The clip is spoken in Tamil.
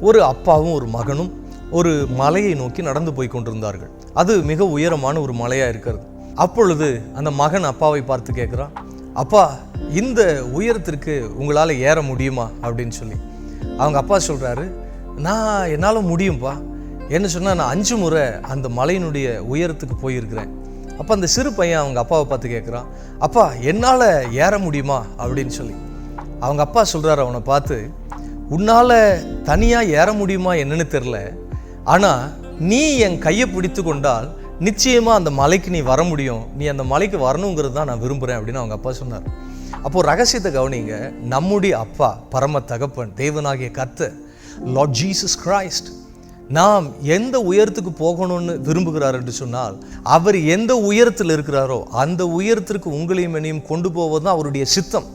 ஒரு அப்பாவும் ஒரு மகனும் ஒரு மலையை நோக்கி நடந்து போய் கொண்டிருந்தார்கள். அது மிக உயரமான ஒரு மலையாக இருக்கிறது. அப்பொழுது அந்த மகன் அப்பாவை பார்த்து கேட்குறான், அப்பா, இந்த உயரத்திற்கு உங்களால் ஏற முடியுமா அப்படின்னு சொல்லி. அவங்க அப்பா சொல்கிறாரு, என்னால் முடியும்ப்பா. என்ன சொன்னால், நான் 5 முறை அந்த மலையினுடைய உயரத்துக்கு போயிருக்கிறேன். அப்போ அந்த சிறு பையன் அவங்க அப்பாவை பார்த்து கேட்குறான், அப்பா, என்னால் ஏற முடியுமா அப்படின்னு சொல்லி. அவங்க அப்பா சொல்கிறாரு அவனை பார்த்து, உன்னால் தனியாக ஏற முடியுமா என்னன்னு தெரில, ஆனால் நீ என் கையை பிடித்து கொண்டால் நிச்சயமாக அந்த மலைக்கு நீ வர முடியும். நீ அந்த மலைக்கு வரணுங்கிறது தான் நான் விரும்புகிறேன் அப்படின்னு அவங்க அப்பா சொன்னார். அப்போது ரகசியத்தை கவனிங்க. நம்முடைய அப்பா, பரம தகப்பன், தேவனாகிய கர்த்தர், லார்ட் ஜீசஸ் கிரைஸ்ட், நாம் எந்த உயரத்துக்கு போகணும்னு விரும்புகிறார் என்று சொன்னால், அவர் எந்த உயரத்தில் இருக்கிறாரோ அந்த உயரத்திற்கு உங்களையும் என்னையும் கொண்டு போவது தான் அவருடைய சித்தம்.